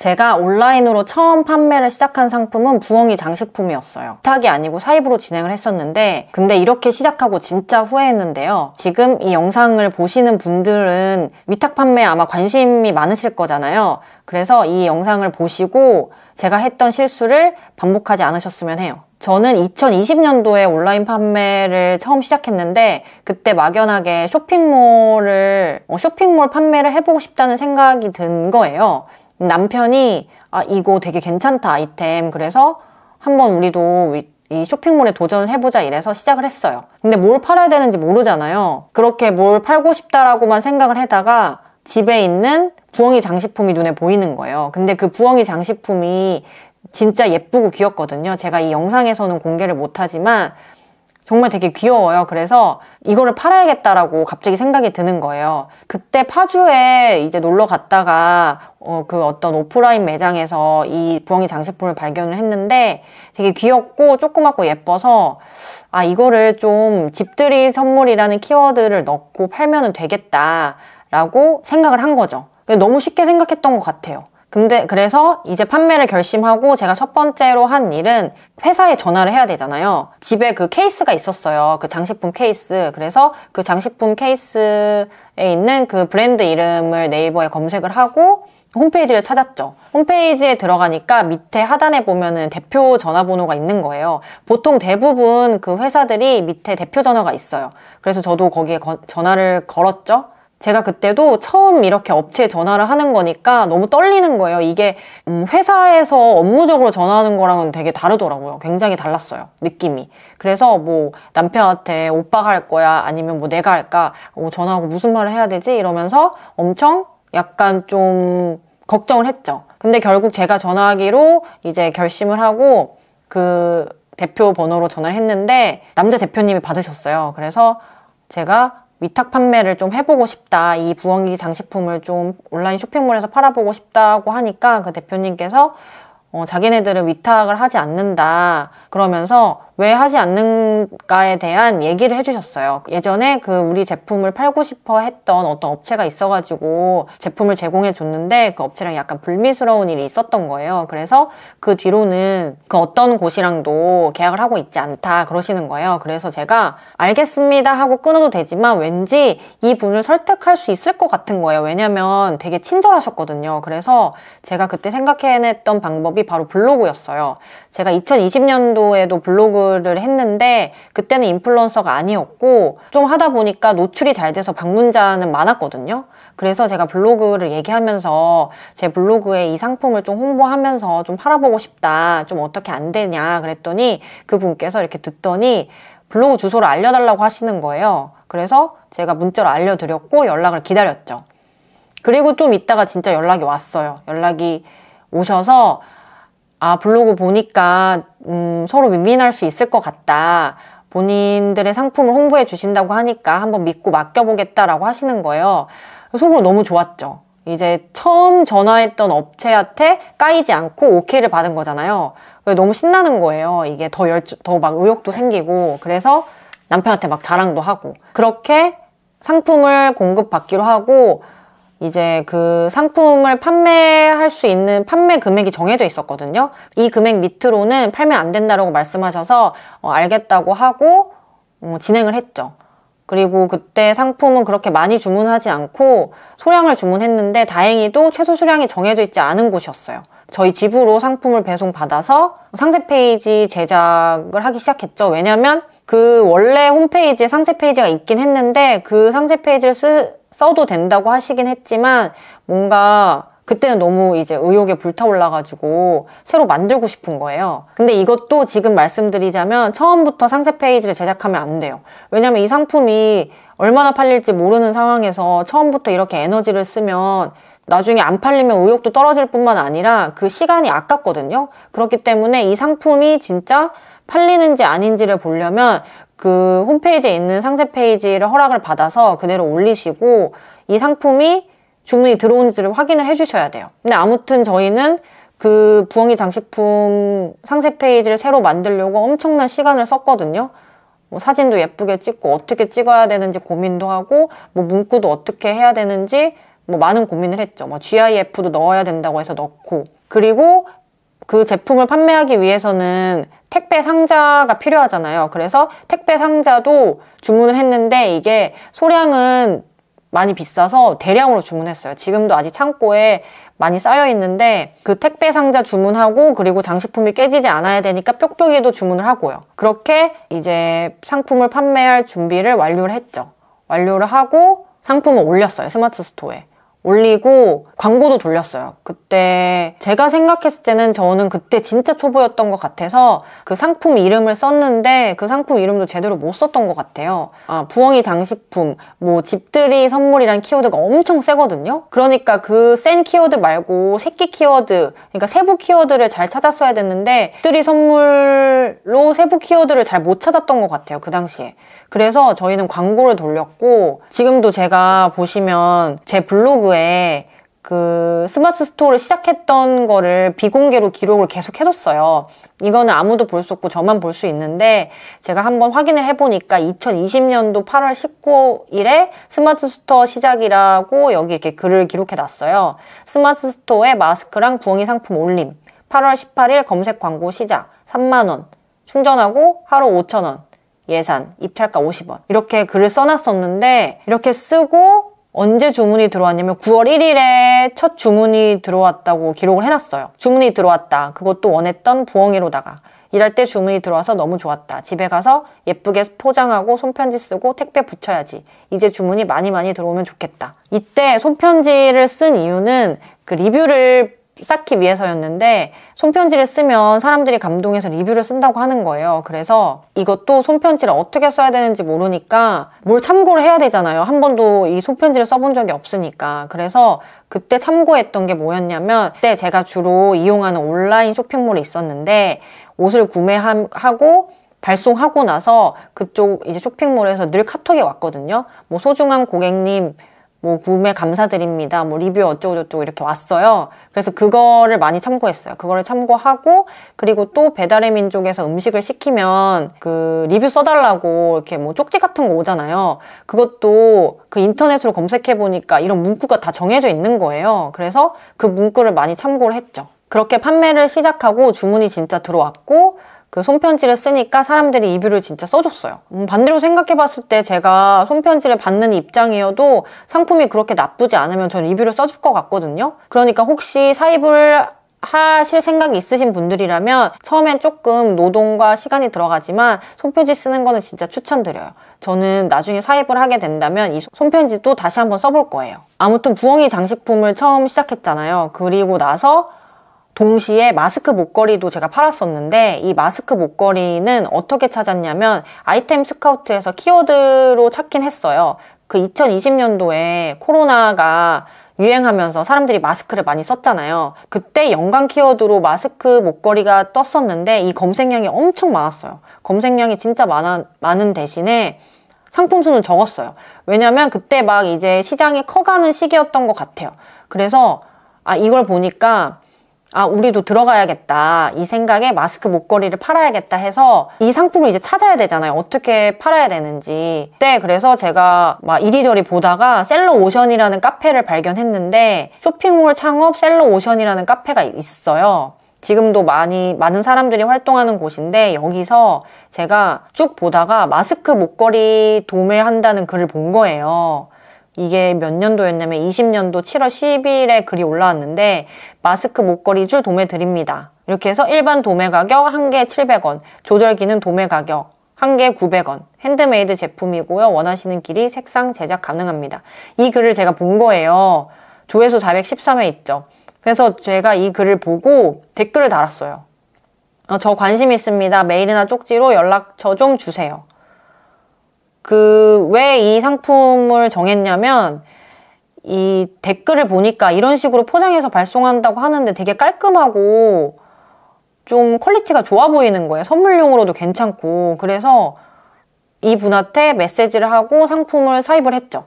제가 온라인으로 처음 판매를 시작한 상품은 부엉이 장식품이었어요. 위탁이 아니고 사입으로 진행을 했었는데 근데 이렇게 시작하고 진짜 후회했는데요. 지금 이 영상을 보시는 분들은 위탁 판매에 아마 관심이 많으실 거잖아요. 그래서 이 영상을 보시고 제가 했던 실수를 반복하지 않으셨으면 해요. 저는 2020년도에 온라인 판매를 처음 시작했는데 그때 막연하게 쇼핑몰 판매를 해보고 싶다는 생각이 든 거예요. 남편이 이거 되게 괜찮다 아이템, 그래서 한번 우리도 이 쇼핑몰에 도전을 해보자 이래서 시작을 했어요. 근데 뭘 팔아야 되는지 모르잖아요. 그렇게 뭘 팔고 싶다라고만 생각을 하다가 집에 있는 부엉이 장식품이 눈에 보이는 거예요. 근데 그 부엉이 장식품이 진짜 예쁘고 귀엽거든요. 제가 이 영상에서는 공개를 못하지만 정말 되게 귀여워요. 그래서 이거를 팔아야겠다라고 갑자기 생각이 드는 거예요. 그때 파주에 이제 놀러 갔다가 그 어떤 오프라인 매장에서 이 부엉이 장식품을 발견을 했는데 되게 귀엽고 조그맣고 예뻐서 이거를 좀 집들이 선물이라는 키워드를 넣고 팔면 되겠다라고 생각을 한 거죠. 너무 쉽게 생각했던 것 같아요. 근데 그래서 이제 판매를 결심하고 제가 첫 번째로 한 일은 회사에 전화를 해야 되잖아요. 집에 그 케이스가 있었어요. 그 장식품 케이스. 그래서 그 장식품 케이스에 있는 그 브랜드 이름을 네이버에 검색을 하고 홈페이지를 찾았죠. 홈페이지에 들어가니까 밑에 하단에 보면은 대표 전화번호가 있는 거예요. 보통 대부분 그 회사들이 밑에 대표 전화가 있어요. 그래서 저도 거기에 전화를 걸었죠. 제가 그때도 처음 이렇게 업체에 전화를 하는 거니까 너무 떨리는 거예요. 이게 회사에서 업무적으로 전화하는 거랑은 되게 다르더라고요. 굉장히 달랐어요, 느낌이. 그래서 뭐 남편한테 오빠가 할 거야 아니면 뭐 내가 할까, 전화하고 무슨 말을 해야 되지 이러면서 엄청 약간 좀 걱정을 했죠. 근데 결국 제가 전화하기로 이제 결심을 하고 그 대표 번호로 전화를 했는데 남자 대표님이 받으셨어요. 그래서 제가 위탁 판매를 좀 해보고 싶다, 이 부엉이 장식품을 좀 온라인 쇼핑몰에서 팔아보고 싶다고 하니까 그 대표님께서 자기네들은 위탁을 하지 않는다 그러면서 왜 하지 않는가에 대한 얘기를 해주셨어요. 예전에 그 우리 제품을 팔고 싶어 했던 어떤 업체가 있어가지고 제품을 제공해 줬는데 그 업체랑 약간 불미스러운 일이 있었던 거예요. 그래서 그 뒤로는 그 어떤 곳이랑도 계약을 하고 있지 않다 그러시는 거예요. 그래서 제가 알겠습니다 하고 끊어도 되지만 왠지 이 분을 설득할 수 있을 것 같은 거예요. 왜냐면 되게 친절하셨거든요. 그래서 제가 그때 생각해냈던 방법이 바로 블로그였어요. 제가 2020년도에도 블로그를 했는데 그때는 인플루언서가 아니었고 좀 하다 보니까 노출이 잘 돼서 방문자는 많았거든요. 그래서 제가 블로그를 얘기하면서 제 블로그에 이 상품을 좀 홍보하면서 좀 팔아보고 싶다, 좀 어떻게 안 되냐 그랬더니 그분께서 이렇게 듣더니 블로그 주소를 알려달라고 하시는 거예요. 그래서 제가 문자로 알려드렸고 연락을 기다렸죠. 그리고 좀 있다가 진짜 연락이 왔어요. 연락이 오셔서 블로그 보니까 서로 윈윈할 수 있을 것 같다, 본인들의 상품을 홍보해 주신다고 하니까 한번 믿고 맡겨보겠다라고 하시는 거예요. 속으로 너무 좋았죠. 이제 처음 전화했던 업체한테 까이지 않고 오케이를 받은 거잖아요. 너무 신나는 거예요. 이게 더 막 의욕도 생기고. 그래서 남편한테 막 자랑도 하고 그렇게 상품을 공급받기로 하고 이제 그 상품을 판매할 수 있는 판매 금액이 정해져 있었거든요. 이 금액 밑으로는 팔면 안 된다라고 말씀하셔서 알겠다고 하고 진행을 했죠. 그리고 그때 상품은 그렇게 많이 주문하지 않고 소량을 주문했는데 다행히도 최소 수량이 정해져 있지 않은 곳이었어요. 저희 집으로 상품을 배송받아서 상세 페이지 제작을 하기 시작했죠. 왜냐면 그 원래 홈페이지에 상세 페이지가 있긴 했는데 그 상세 페이지를 써도 된다고 하시긴 했지만 뭔가 그때는 너무 이제 의욕에 불타올라가지고 새로 만들고 싶은 거예요. 근데 이것도 지금 말씀드리자면 처음부터 상세 페이지를 제작하면 안 돼요. 왜냐면 이 상품이 얼마나 팔릴지 모르는 상황에서 처음부터 이렇게 에너지를 쓰면 나중에 안 팔리면 의욕도 떨어질 뿐만 아니라 그 시간이 아깝거든요. 그렇기 때문에 이 상품이 진짜 팔리는지 아닌지를 보려면 그 홈페이지에 있는 상세 페이지를 허락을 받아서 그대로 올리시고 이 상품이 주문이 들어오는지를 확인을 해주셔야 돼요. 근데 아무튼 저희는 그 부엉이 장식품 상세 페이지를 새로 만들려고 엄청난 시간을 썼거든요. 뭐 사진도 예쁘게 찍고 어떻게 찍어야 되는지 고민도 하고 뭐 문구도 어떻게 해야 되는지 뭐 많은 고민을 했죠. 뭐 GIF도 넣어야 된다고 해서 넣고, 그리고 그 제품을 판매하기 위해서는 택배 상자가 필요하잖아요. 그래서 택배 상자도 주문을 했는데 이게 소량은 많이 비싸서 대량으로 주문했어요. 지금도 아직 창고에 많이 쌓여 있는데 그 택배 상자 주문하고, 그리고 장식품이 깨지지 않아야 되니까 뾱뾱이도 주문을 하고요. 그렇게 이제 상품을 판매할 준비를 완료를 했죠. 완료를 하고 상품을 올렸어요. 스마트 스토어에 올리고 광고도 돌렸어요. 그때 제가 생각했을 때는 저는 그때 진짜 초보였던 것 같아서 그 상품 이름을 썼는데 그 상품 이름도 제대로 못 썼던 것 같아요. 부엉이 장식품, 뭐 집들이 선물이란 키워드가 엄청 세거든요. 그러니까 그 센 키워드 말고 새끼 키워드, 그러니까 세부 키워드를 잘 찾았어야 됐는데 집들이 선물로 세부 키워드를 잘 못 찾았던 것 같아요, 그 당시에. 그래서 저희는 광고를 돌렸고, 지금도 제가 보시면 제 블로그에 그 스마트 스토어를 시작했던 거를 비공개로 기록을 계속 해뒀어요. 이거는 아무도 볼 수 없고 저만 볼 수 있는데, 제가 한번 확인을 해보니까 2020년도 8월 19일에 스마트 스토어 시작이라고 여기 이렇게 글을 기록해놨어요. 스마트 스토어에 마스크랑 부엉이 상품 올림, 8월 18일 검색 광고 시작, 3만원, 충전하고 하루 5,000원, 예산, 입찰가 50원. 이렇게 글을 써놨었는데, 이렇게 쓰고 언제 주문이 들어왔냐면 9월 1일에 첫 주문이 들어왔다고 기록을 해놨어요. 주문이 들어왔다. 그것도 원했던 부엉이로다가. 일할 때 주문이 들어와서 너무 좋았다. 집에 가서 예쁘게 포장하고 손편지 쓰고 택배 붙여야지. 이제 주문이 많이 들어오면 좋겠다. 이때 손편지를 쓴 이유는 그 리뷰를 쌓기 위해서였는데, 손편지를 쓰면 사람들이 감동해서 리뷰를 쓴다고 하는 거예요. 그래서 이것도 손편지를 어떻게 써야 되는지 모르니까 뭘 참고를 해야 되잖아요. 한 번도 이 손편지를 써본 적이 없으니까. 그래서 그때 참고했던 게 뭐였냐면, 그때 제가 주로 이용하는 온라인 쇼핑몰이 있었는데, 옷을 구매하고 발송하고 나서 그쪽 이제 쇼핑몰에서 늘 카톡이 왔거든요. 뭐 소중한 고객님, 뭐 구매 감사드립니다, 뭐 리뷰 어쩌고저쩌고 이렇게 왔어요. 그래서 그거를 많이 참고했어요. 그거를 참고하고, 그리고 또 배달의 민족에서 음식을 시키면 그 리뷰 써달라고 이렇게 뭐 쪽지 같은 거 오잖아요. 그것도 그 인터넷으로 검색해보니까 이런 문구가 다 정해져 있는 거예요. 그래서 그 문구를 많이 참고를 했죠. 그렇게 판매를 시작하고 주문이 진짜 들어왔고, 그 손편지를 쓰니까 사람들이 리뷰를 진짜 써줬어요. 반대로 생각해봤을 때 제가 손편지를 받는 입장이어도 상품이 그렇게 나쁘지 않으면 전 리뷰를 써줄 것 같거든요. 그러니까 혹시 사입을 하실 생각이 있으신 분들이라면 처음엔 조금 노동과 시간이 들어가지만 손편지 쓰는 거는 진짜 추천드려요. 저는 나중에 사입을 하게 된다면 이 손편지도 다시 한번 써볼 거예요. 아무튼 부엉이 장식품을 처음 시작했잖아요. 그리고 나서 동시에 마스크 목걸이도 제가 팔았었는데, 이 마스크 목걸이는 어떻게 찾았냐면 아이템 스카우트에서 키워드로 찾긴 했어요. 그 2020년도에 코로나가 유행하면서 사람들이 마스크를 많이 썼잖아요. 그때 연관 키워드로 마스크 목걸이가 떴었는데 이 검색량이 엄청 많았어요. 검색량이 진짜 많은 대신에 상품 수는 적었어요. 왜냐면 그때 막 이제 시장이 커가는 시기였던 것 같아요. 그래서 이걸 보니까 우리도 들어가야겠다, 이 생각에 마스크 목걸이를 팔아야겠다 해서 이 상품을 이제 찾아야 되잖아요. 어떻게 팔아야 되는지. 네, 그래서 제가 막 이리저리 보다가 셀러오션이라는 카페를 발견했는데, 쇼핑몰 창업 셀러오션이라는 카페가 있어요. 지금도 많은 사람들이 활동하는 곳인데, 여기서 제가 쭉 보다가 마스크 목걸이 도매한다는 글을 본 거예요. 이게 몇 년도였냐면 20년도 7월 10일에 글이 올라왔는데, 마스크 목걸이 줄 도매 드립니다. 이렇게 해서 일반 도매 가격 1개 700원, 조절기능 도매 가격 1개 900원, 핸드메이드 제품이고요. 원하시는 길이 색상 제작 가능합니다. 이 글을 제가 본 거예요. 조회수 413회 있죠. 그래서 제가 이 글을 보고 댓글을 달았어요. 저 관심 있습니다. 메일이나 쪽지로 연락처 좀 주세요. 왜 이 상품을 정했냐면, 이 댓글을 보니까 이런 식으로 포장해서 발송한다고 하는데 되게 깔끔하고 좀 퀄리티가 좋아 보이는 거예요. 선물용으로도 괜찮고. 그래서 이분한테 메시지를 하고 상품을 사입을 했죠.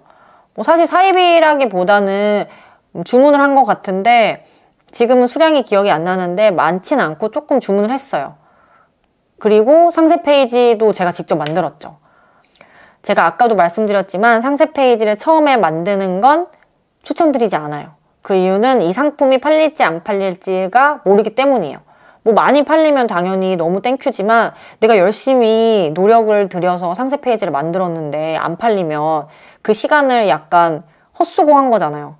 사실 사입이라기보다는 주문을 한 것 같은데, 지금은 수량이 기억이 안 나는데 많진 않고 조금 주문을 했어요. 그리고 상세 페이지도 제가 직접 만들었죠. 제가 아까도 말씀드렸지만 상세 페이지를 처음에 만드는 건 추천드리지 않아요. 그 이유는 이 상품이 팔릴지 안 팔릴지가 모르기 때문이에요. 뭐 많이 팔리면 당연히 너무 땡큐지만 내가 열심히 노력을 들여서 상세 페이지를 만들었는데 안 팔리면 그 시간을 약간 헛수고한 거잖아요.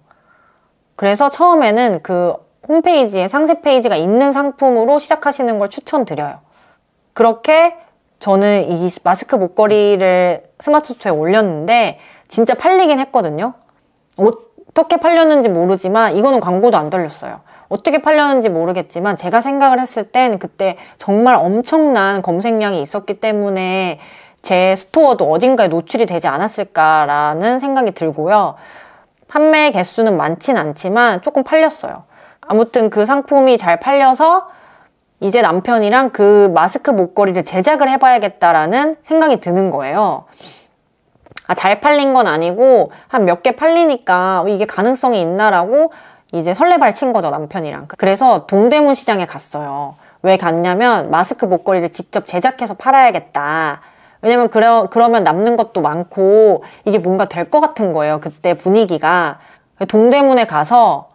그래서 처음에는 그 홈페이지에 상세 페이지가 있는 상품으로 시작하시는 걸 추천드려요. 그렇게 저는 이 마스크 목걸이를 스마트 스토어에 올렸는데 진짜 팔리긴 했거든요. 어떻게 팔렸는지 모르지만 이거는 광고도 안 돌렸어요. 어떻게 팔렸는지 모르겠지만 제가 생각을 했을 땐 그때 정말 엄청난 검색량이 있었기 때문에 제 스토어도 어딘가에 노출이 되지 않았을까라는 생각이 들고요. 판매 개수는 많진 않지만 조금 팔렸어요. 아무튼 그 상품이 잘 팔려서 이제 남편이랑 그 마스크 목걸이를 제작을 해봐야겠다라는 생각이 드는 거예요. 잘 팔린 건 아니고 한 몇 개 팔리니까 이게 가능성이 있나라고 이제 설레발 친 거죠, 남편이랑. 그래서 동대문 시장에 갔어요. 왜 갔냐면 마스크 목걸이를 직접 제작해서 팔아야겠다. 왜냐면 그러면 남는 것도 많고 이게 뭔가 될 것 같은 거예요, 그때 분위기가. 동대문에 가서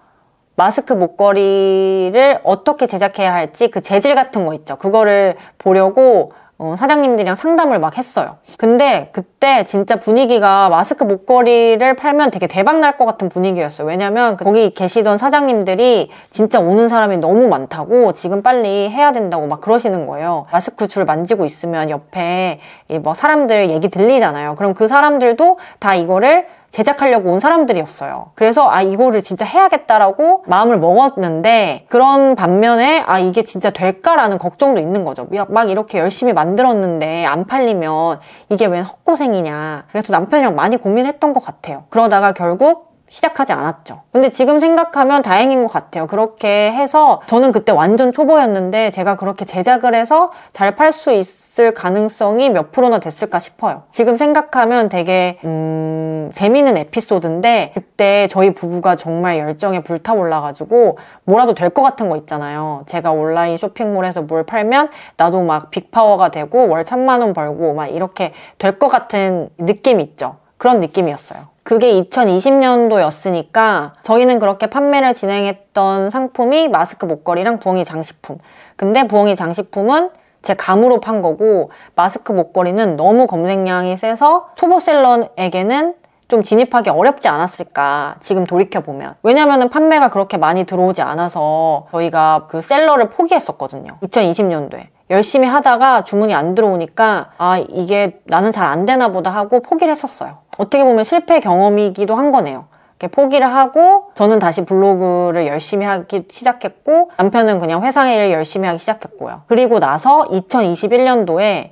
마스크 목걸이를 어떻게 제작해야 할지 그 재질 같은 거 있죠. 그거를 보려고 사장님들이랑 상담을 막 했어요. 근데 그때 진짜 분위기가 마스크 목걸이를 팔면 되게 대박 날 것 같은 분위기였어요. 왜냐면 거기 계시던 사장님들이 진짜 오는 사람이 너무 많다고 지금 빨리 해야 된다고 막 그러시는 거예요. 마스크 줄 만지고 있으면 옆에 뭐 사람들 얘기 들리잖아요. 그럼 그 사람들도 다 이거를 제작하려고 온 사람들이었어요. 그래서 이거를 진짜 해야겠다라고 마음을 먹었는데 그런 반면에 이게 진짜 될까라는 걱정도 있는 거죠. 막 이렇게 열심히 만들었는데 안 팔리면 이게 웬 헛고생이냐. 그래서 남편이랑 많이 고민했던 것 같아요. 그러다가 결국 시작하지 않았죠. 근데 지금 생각하면 다행인 것 같아요. 그렇게 해서 저는 그때 완전 초보였는데 제가 그렇게 제작을 해서 잘 팔 수 있을 가능성이 몇 프로나 됐을까 싶어요. 지금 생각하면 되게 재미있는 에피소드인데 그때 저희 부부가 정말 열정에 불타올라가지고 뭐라도 될 것 같은 거 있잖아요. 제가 온라인 쇼핑몰에서 뭘 팔면 나도 막 빅파워가 되고 월 1000만 원 벌고 막 이렇게 될 것 같은 느낌이 있죠. 그런 느낌이었어요. 그게 2020년도였으니까 저희는 그렇게 판매를 진행했던 상품이 마스크 목걸이랑 부엉이 장식품. 근데 부엉이 장식품은 제 감으로 판 거고 마스크 목걸이는 너무 검색량이 세서 초보셀러에게는 좀 진입하기 어렵지 않았을까 지금 돌이켜보면. 왜냐면은 판매가 그렇게 많이 들어오지 않아서 저희가 그 셀러를 포기했었거든요. 2020년도에. 열심히 하다가 주문이 안 들어오니까 이게 나는 잘 안 되나 보다 하고 포기를 했었어요. 어떻게 보면 실패 경험이기도 한 거네요. 포기를 하고 저는 다시 블로그를 열심히 하기 시작했고 남편은 그냥 회사 일을 열심히 하기 시작했고요. 그리고 나서 2021년도에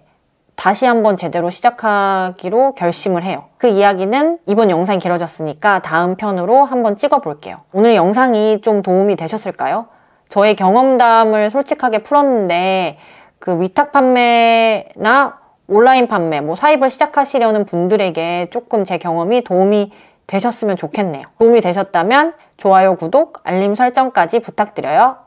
다시 한번 제대로 시작하기로 결심을 해요. 그 이야기는 이번 영상이 길어졌으니까 다음 편으로 한번 찍어볼게요. 오늘 영상이 좀 도움이 되셨을까요? 저의 경험담을 솔직하게 풀었는데 그 위탁 판매나 온라인 판매, 사입을 시작하시려는 분들에게 조금 제 경험이 도움이 되셨으면 좋겠네요. 도움이 되셨다면 좋아요, 구독, 알림 설정까지 부탁드려요.